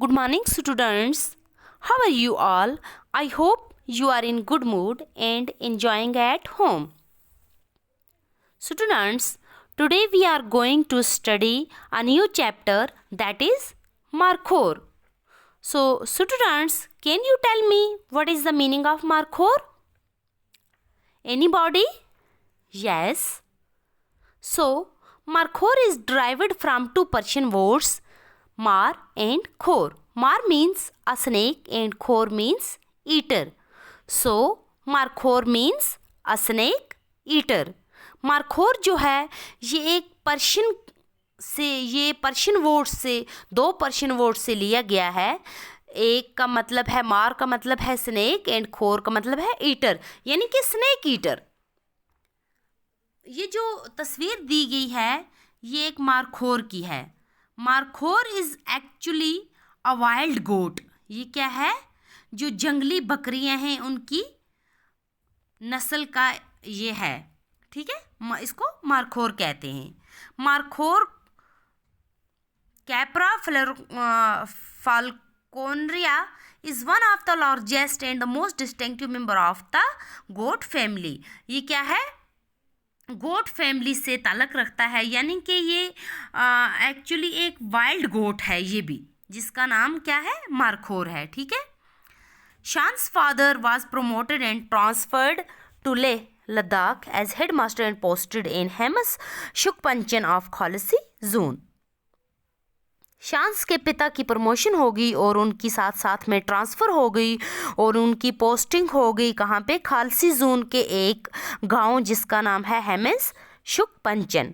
Good morning, students. How are you all? I hope you are in good mood and enjoying at home. Students, today we are going to study a new chapter, that is Markhor. So, students, can you tell me what is the meaning of Markhor? Anybody? Yes. So, Markhor is derived from two Persian words, Mar and Khor. Mar means a snake and Khor means eater. So, Markhor means a snake eater. Markhor जो है ये Persian word से दो Persian word से लिया गया है। एक का मतलब है मार का मतलब है स्नेक एंड खोर का मतलब है ईटर, यानी कि स्नेक ईटर। ये जो तस्वीर दी गई है ये एक मारखोर की है। Markhor is actually a wild goat. ये क्या है? जो जंगली बकरियां हैं उनकी नस्ल का ये है, ठीक है। इसको मारखोर कहते हैं। Markhor capra falconeri is one of the largest and the most distinctive member of the goat family. ये क्या है? गोट फैमिली से ताल्लुक़ रखता है, यानी कि ये एक्चुअली एक वाइल्ड गोट है ये भी, जिसका नाम क्या है? मारखोर है, ठीक है। Shan's father was promoted and transferred to Leh Ladakh as headmaster and posted in Hemas Shukpanchen of Khalsi zone. शांस के पिता की प्रमोशन हो गई और उनकी साथ साथ में ट्रांसफ़र हो गई और उनकी पोस्टिंग हो गई कहाँ पे? खालसी जोन के एक गांव जिसका नाम है हेमस शुकपंचन।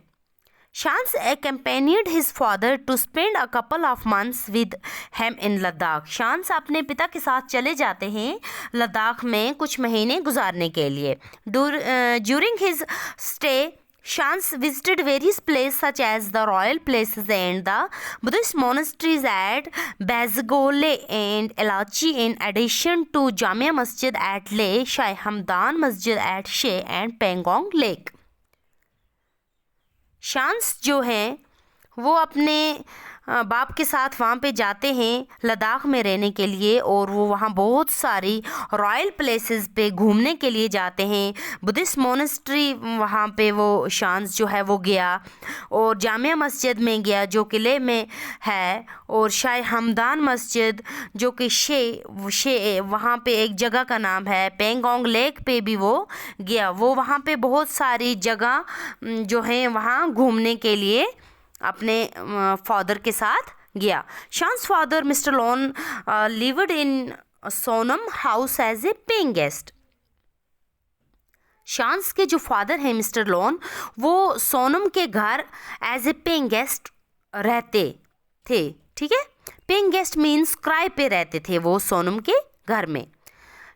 शांस accompanied his father to spend a couple of months with him in Ladakh. शांस अपने पिता के साथ चले जाते हैं लद्दाख में कुछ महीने गुजारने के लिए। During his stay, Shans visited various places such as the royal places and the Buddhist monasteries at Bazgole and Elachi, in addition to Jamia Masjid at Leh, Shah Hamdan Masjid at Sheh and Pangong Lake. शांस जो हैं वो अपने बाप के साथ वहाँ पे जाते हैं लद्दाख में रहने के लिए और वो वहाँ बहुत सारी रॉयल प्लेसेस पे घूमने के लिए जाते हैं। बुद्धिस्ट मोनेस्ट्री वहाँ पे वो शांस जो है वो गया और जामिया मस्जिद में गया जो किले में है, और शाह हमदान मस्जिद जो कि शे वहाँ पे एक जगह का नाम है, पेंगोंग लेक पे भी वो गया। वो वहाँ पे बहुत सारी जगह जो हैं वहाँ घूमने के लिए अपने फादर के साथ गया। Shan's father mister Lone lived in Sonam house as a paying guest. Shan's के जो फादर हैं मिस्टर लोन, वो सोनम के घर एज ए पेइंग गेस्ट रहते थे, ठीक है। पेइंग गेस्ट मीन्स किराए पे रहते थे वो सोनम के घर में।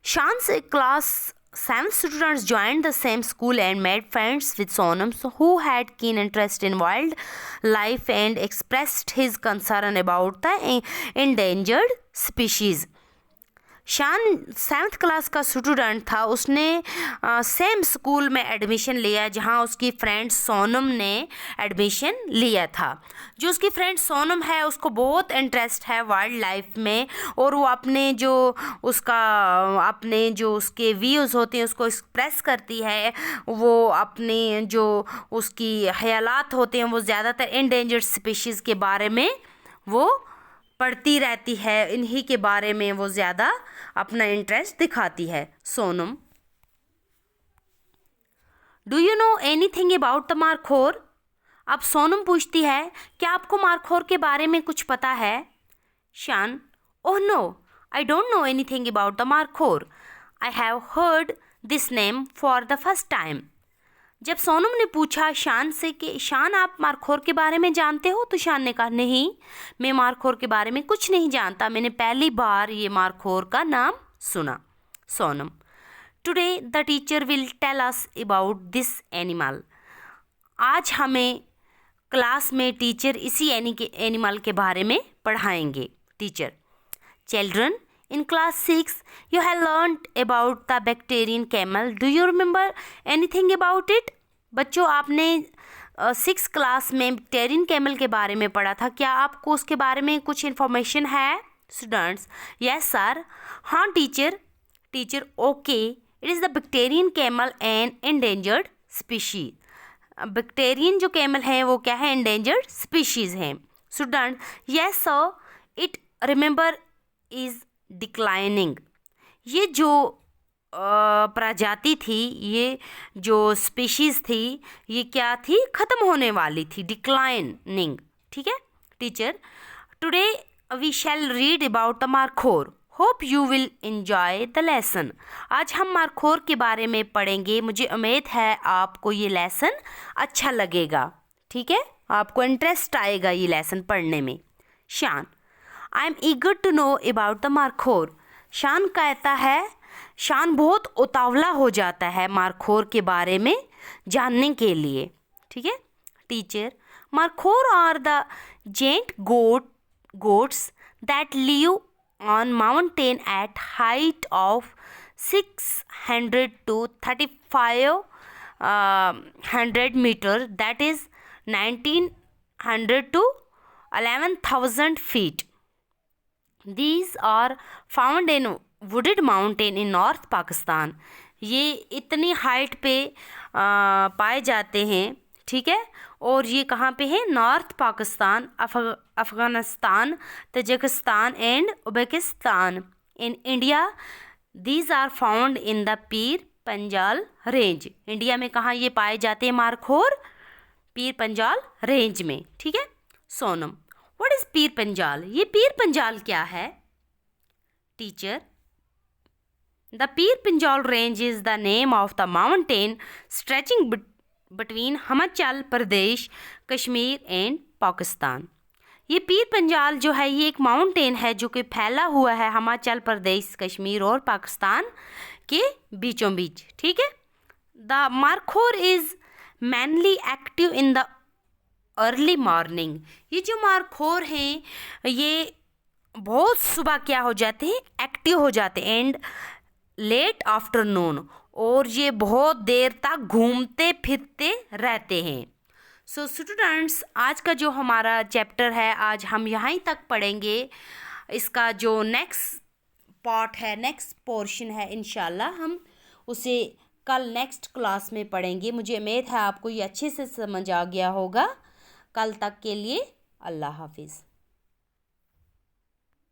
शांस class 7 students joined the same school and made friends with Sonam, who had keen interest in wildlife and expressed his concern about the endangered species. शान 7th क्लास का स्टूडेंट था। उसने सेम स्कूल में एडमिशन लिया जहां उसकी friend Sonam ने admission लिया था। जो उसकी फ्रेंड सोनम है उसको बहुत इंटरेस्ट है वाइल्ड लाइफ में, और वो अपने जो उसके व्यूज़ होते हैं उसको एक्सप्रेस करती है। वो अपने जो उसकी ख्यालात होते हैं वो ज़्यादातर एंडेंजर्ड स्पीशीज़ के बारे में वो पढ़ती रहती है, इन्हीं के बारे में वो ज़्यादा अपना इंटरेस्ट दिखाती है Sonam. Do you know anything about the markhor? अब सोनम पूछती है क्या आपको मारखोर के बारे में कुछ पता है? Shan, oh no, I don't know anything about the markhor. I have heard this name for the first time. जब सोनम ने पूछा शान से कि शान आप मारखोर के बारे में जानते हो, तो शान ने कहा नहीं, मैं मारखोर के बारे में कुछ नहीं जानता, मैंने पहली बार ये मारखोर का नाम सुना। Sonam, today the teacher will tell us about this animal. आज हमें क्लास में टीचर इसी एनिमल के बारे में पढ़ाएंगे। Teacher, children, in class 6 you have learned about the bacterian camel. Do you remember anything about it? बच्चों, आपने 6 क्लास में बैक्टीरियन कैमल के बारे में पढ़ा था, क्या आपको उसके बारे में कुछ इन्फॉर्मेशन है? Students, yes sir. हाँ teacher. Teacher, okay. It is the Bactrian camel an endangered species. Bactrian जो कैमल है वो क्या है, endangered species है. Student, yes sir. It remember is declining. ये जो प्रजाति थी, ये जो स्पीशीज़ थी, ये क्या थी, ख़त्म होने वाली थी, डिक्लाइनिंग. ठीक है teacher. Today we shall read about the markhor. Hope you will enjoy the lesson. आज हम मारखोर के बारे में पढ़ेंगे. मुझे उम्मीद है आपको ये लेसन अच्छा लगेगा. ठीक है, आपको इंटरेस्ट आएगा ये लेसन पढ़ने में. Shan, I am eager to know about the markhor. Shan कहता है, शान बहुत उतावला हो जाता है मारखोर के बारे में जानने के लिए. ठीक है teacher. Markhor are the giant goats that live on mountain at height of 600 to 3500 meter, that is 1900 to 11,000 feet. These are found in wooded mountain in North Pakistan. ये इतनी हाइट पे पाए जाते हैं. ठीक है, और ये कहाँ पे है, north Pakistan, Afghanistan, Tajikistan and Uzbekistan. In India these are found in the Pir Panjal range. India में कहाँ ये पाए जाते हैं मारखोर, पीर पंजाल रेंज में. ठीक है. Sonam, what is Pir Panjal. ये पीर पंजाल क्या है. Teacher, the Pir Panjal range is the name of the mountain stretching between Himachal Pradesh, Kashmir and Pakistan. ये पीर पंजाल जो है ये एक माउंटेन है जो कि फैला हुआ है हिमाचल प्रदेश, कश्मीर और पाकिस्तान के बीचों बीच. ठीक है. The markhor is mainly active in the early morning. ये जो मारखोर हैं ये बहुत सुबह क्या हो जाते हैं, एक्टिव हो जाते हैं. एंड लेट आफ्टरनून, और ये बहुत देर तक घूमते फिरते रहते हैं. सो स्टूडेंट्स, आज का जो हमारा चैप्टर है आज हम यहाँ तक पढ़ेंगे. इसका जो नेक्स्ट पार्ट है, नेक्स्ट पोर्शन है, इंशाल्लाह हम उसे कल नेक्स्ट क्लास में पढ़ेंगे. मुझे उम्मीद है आपको ये अच्छे से समझ आ गया होगा. कल तक के लिए अल्लाह हाफिज़.